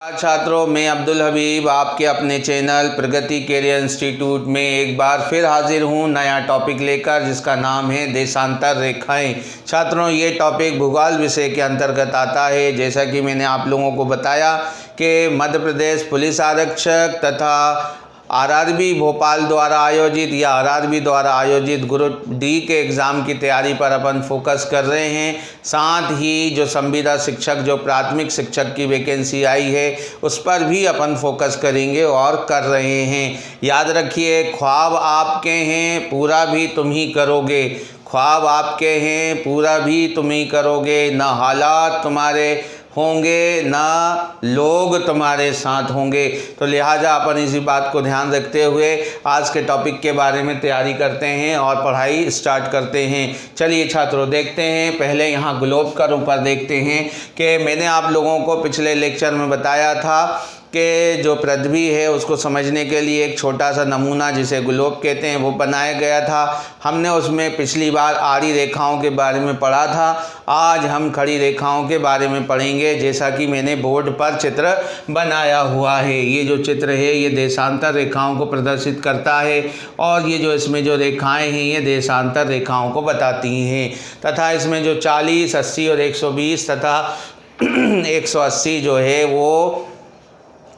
छात्रों, मैं अब्दुल हबीब आपके अपने चैनल प्रगति कैरियर इंस्टीट्यूट में एक बार फिर हाजिर हूँ नया टॉपिक लेकर, जिसका नाम है देशांतर रेखाएं। छात्रों, ये टॉपिक भूगोल विषय के अंतर्गत आता है। जैसा कि मैंने आप लोगों को बताया कि मध्य प्रदेश पुलिस आरक्षक तथा आरआरबी भोपाल द्वारा आयोजित या आरआरबी द्वारा आयोजित ग्रुप डी के एग्ज़ाम की तैयारी पर अपन फोकस कर रहे हैं। साथ ही जो संविदा शिक्षक, जो प्राथमिक शिक्षक की वैकेंसी आई है, उस पर भी अपन फोकस करेंगे और कर रहे हैं। याद रखिए, ख्वाब आपके हैं, पूरा भी तुम ही करोगे। ख्वाब आपके हैं, पूरा भी तुम ही करोगे। ना हालात तुम्हारे होंगे, ना लोग तुम्हारे साथ होंगे। तो लिहाजा अपन इसी बात को ध्यान रखते हुए आज के टॉपिक के बारे में तैयारी करते हैं और पढ़ाई स्टार्ट करते हैं। चलिए छात्रों, देखते हैं। पहले यहाँ ग्लोब का ऊपर देखते हैं कि मैंने आप लोगों को पिछले लेक्चर में बताया था कि जो पृथ्वी है उसको समझने के लिए एक छोटा सा नमूना, जिसे ग्लोब कहते हैं, वो बनाया गया था। हमने उसमें पिछली बार आड़ी रेखाओं के बारे में पढ़ा था। आज हम खड़ी रेखाओं के बारे में पढ़ेंगे। जैसा कि मैंने बोर्ड पर चित्र बनाया हुआ है, ये जो चित्र है ये देशांतर रेखाओं को प्रदर्शित करता है और ये जो इसमें जो रेखाएं हैं ये देशांतर रेखाओं को बताती हैं। तथा इसमें जो 40, 80 और 120 तथा 180 जो है वो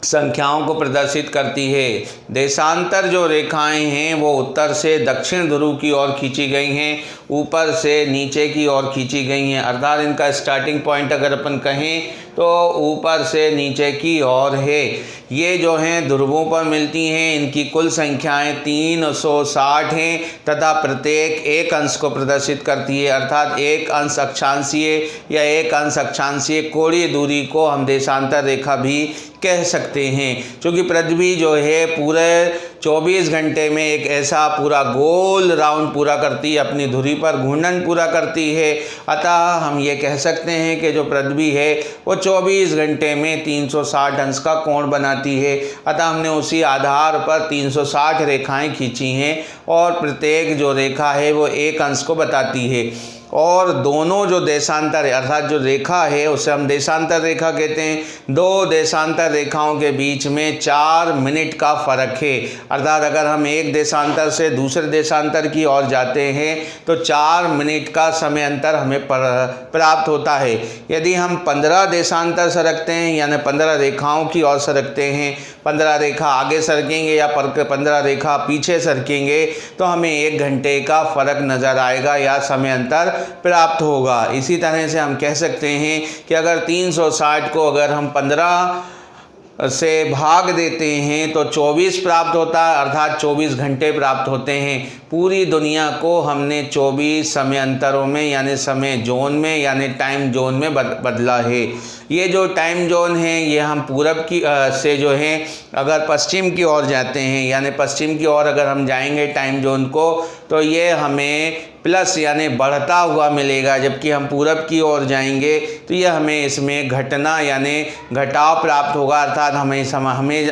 संख्याओं को प्रदर्शित करती है। देशांतर जो रेखाएं हैं वो उत्तर से दक्षिण ध्रुव की ओर खींची गई हैं, ऊपर से नीचे की ओर खींची गई हैं। अर्थात इनका स्टार्टिंग पॉइंट अगर अपन कहें तो ऊपर से नीचे की ओर है। ये जो हैं ध्रुवों पर मिलती हैं। इनकी कुल संख्याएं 360 हैं तथा प्रत्येक एक अंश को प्रदर्शित करती है। अर्थात एक अंश अक्षांशीय या एक अंश अक्षांशीय कोणीय दूरी को हम देशांतर रेखा भी कह सकते हैं। क्योंकि पृथ्वी जो है पूरे 24 घंटे में एक ऐसा पूरा गोल राउंड पूरा करती है, अपनी धुरी पर घूर्णन पूरा करती है। अतः हम ये कह सकते हैं कि जो पृथ्वी है वो 24 घंटे में 360 अंश का कोण बनाती है। अतः हमने उसी आधार पर 360 रेखाएं खींची हैं और प्रत्येक जो रेखा है वो एक अंश को बताती है। और दोनों जो देशांतर है, अर्थात जो रेखा है उसे हम देशांतर रेखा कहते हैं। दो देशांतर रेखाओं के बीच में 4 मिनट का फ़र्क है। अर्थात अगर हम एक देशांतर से दूसरे देशांतर की ओर जाते हैं तो 4 मिनट का समय अंतर हमें प्राप्त होता है। यदि हम 15 देशांतर सरकते हैं, यानी 15 रेखाओं की ओर सरकते हैं, 15 रेखा आगे सरकेंगे या 15 रेखा पीछे सरकेंगे, तो हमें 1 घंटे का फ़र्क नज़र आएगा या समय अंतर प्राप्त होगा। इसी तरह से हम कह सकते हैं कि अगर 360 को अगर हम 15 से भाग देते हैं तो 24 प्राप्त होता है, अर्थात 24 घंटे प्राप्त होते हैं। पूरी दुनिया को हमने 24 समय अंतरों में यानी समय जोन में यानी टाइम जोन में बदला है। ये जो टाइम जोन है ये हम पूरब की से जो है अगर पश्चिम की ओर जाते हैं, यानी पश्चिम की ओर अगर हम जाएंगे टाइम जोन को, तो ये हमें प्लस यानी बढ़ता हुआ मिलेगा। जबकि हम पूरब की ओर जाएंगे तो ये हमें इसमें घटना यानी घटाव प्राप्त होगा। अर्थात हमें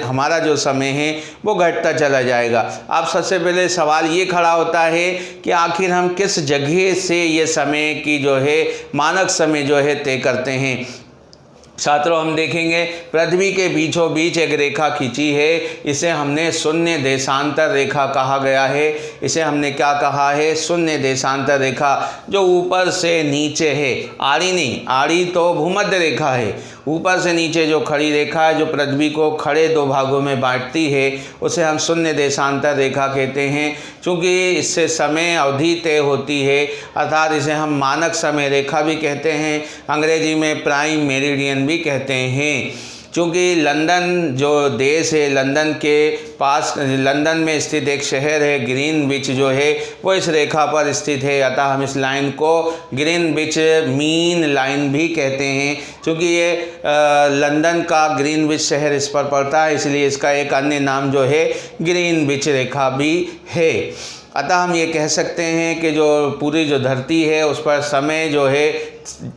हमारा जो समय है वो घटता चला जाएगा। अब सबसे पहले सवाल ये खड़ा होता है कि आखिर हम किस जगह से ये समय की जो है मानक समय जो है तय करते हैं। छात्रों, हम देखेंगे पृथ्वी के बीचों बीच एक रेखा खींची है। इसे हमने शून्य देशांतर रेखा कहा गया है। इसे हमने क्या कहा है? शून्य देशांतर रेखा, जो ऊपर से नीचे है। आड़ी नहीं, आड़ी तो भूमध्य रेखा है। ऊपर से नीचे जो खड़ी रेखा है, जो पृथ्वी को खड़े 2 भागों में बांटती है, उसे हम शून्य देशांतर रेखा कहते हैं। क्योंकि इससे समय अवधि तय होती है, अर्थात इसे हम मानक समय रेखा भी कहते हैं। अंग्रेजी में प्राइम मेरिडियन भी कहते हैं। क्योंकि लंदन जो देश है, लंदन के पास लंदन में स्थित एक शहर है ग्रीनविच जो है वो इस रेखा पर स्थित है। अतः हम इस लाइन को ग्रीनविच मीन लाइन भी कहते हैं। क्योंकि ये लंदन का ग्रीनविच शहर इस पर पड़ता है, इसलिए इसका एक अन्य नाम जो है ग्रीनविच रेखा भी है। अतः हम ये कह सकते हैं कि जो पूरी जो धरती है उस पर समय जो है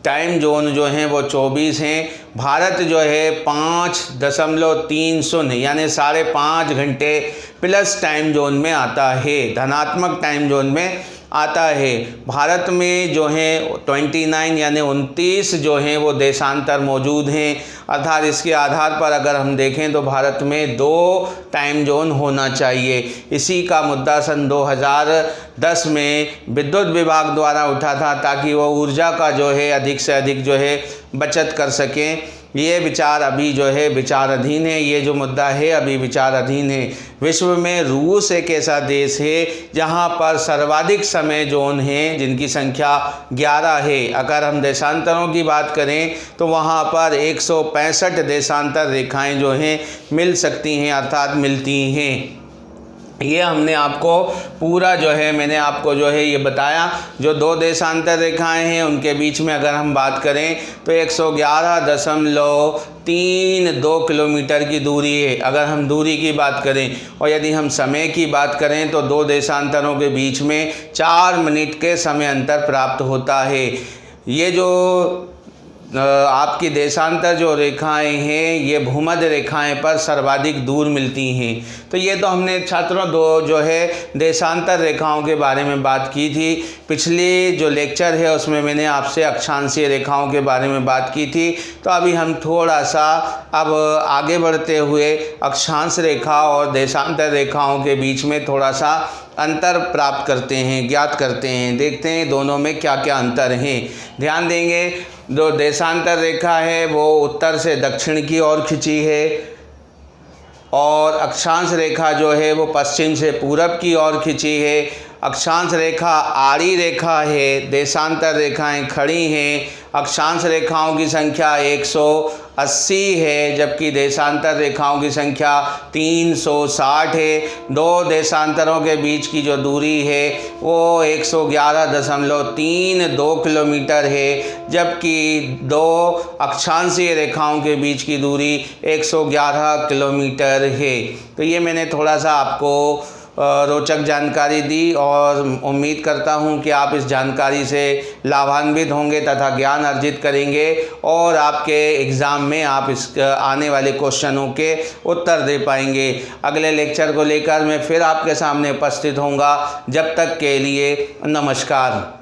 टाइम जोन जो हैं वो 24 हैं। भारत जो है 5.30 यानी 5.5 घंटे प्लस टाइम जोन में आता है, धनात्मक टाइम जोन में आता है। भारत में जो है 29 यानी 29 जो हैं वो देशांतर मौजूद हैं। अर्थात इसके आधार पर अगर हम देखें तो भारत में 2 टाइम जोन होना चाहिए। इसी का मुद्दा सन 2010 में विद्युत विभाग द्वारा उठा था ताकि वो ऊर्जा का जो है अधिक से अधिक जो है बचत कर सकें। ये विचार अभी जो है विचाराधीन है, ये जो मुद्दा है अभी विचाराधीन है। विश्व में रूस एक ऐसा देश है जहाँ पर सर्वाधिक समय जोन हैं जिनकी संख्या 11 है। अगर हम देशांतरों की बात करें तो वहाँ पर 165 देशांतर रेखाएं जो हैं मिल सकती हैं, अर्थात मिलती हैं। ये हमने आपको पूरा जो है मैंने आपको जो है ये बताया। जो 2 देशांतर रेखाएं हैं उनके बीच में अगर हम बात करें तो 111.32 किलोमीटर की दूरी है, अगर हम दूरी की बात करें। और यदि हम समय की बात करें तो 2 देशांतरों के बीच में 4 मिनट के समय अंतर प्राप्त होता है। ये जो आपकी देशांतर जो रेखाएं हैं ये भूमध्य रेखाएं पर सर्वाधिक दूर मिलती हैं। तो ये तो हमने छात्रों 2 जो है देशांतर रेखाओं के बारे में बात की थी। पिछली जो लेक्चर है उसमें मैंने आपसे अक्षांशीय रेखाओं के बारे में बात की थी। तो अभी हम थोड़ा सा अब आगे बढ़ते हुए अक्षांश रेखा और देशांतर रेखाओं के बीच में थोड़ा सा अंतर प्राप्त करते हैं, ज्ञात करते हैं, देखते हैं दोनों में क्या क्या अंतर हैं। ध्यान देंगे, जो देशांतर रेखा है वो उत्तर से दक्षिण की ओर खिंची है और अक्षांश रेखा जो है वो पश्चिम से पूरब की ओर खिंची है। अक्षांश रेखा आड़ी रेखा है, देशांतर रेखाएं खड़ी हैं। अक्षांश रेखाओं की संख्या 180 है जबकि देशांतर रेखाओं की संख्या 360 है। 2 देशांतरों के बीच की जो दूरी है वो 111.32 किलोमीटर है जबकि 2 अक्षांशीय रेखाओं के बीच की दूरी 111 किलोमीटर है। तो ये मैंने थोड़ा सा आपको रोचक जानकारी दी और उम्मीद करता हूं कि आप इस जानकारी से लाभान्वित होंगे तथा ज्ञान अर्जित करेंगे और आपके एग्ज़ाम में आप इस आने वाले क्वेश्चनों के उत्तर दे पाएंगे। अगले लेक्चर को लेकर मैं फिर आपके सामने उपस्थित होऊंगा। जब तक के लिए नमस्कार।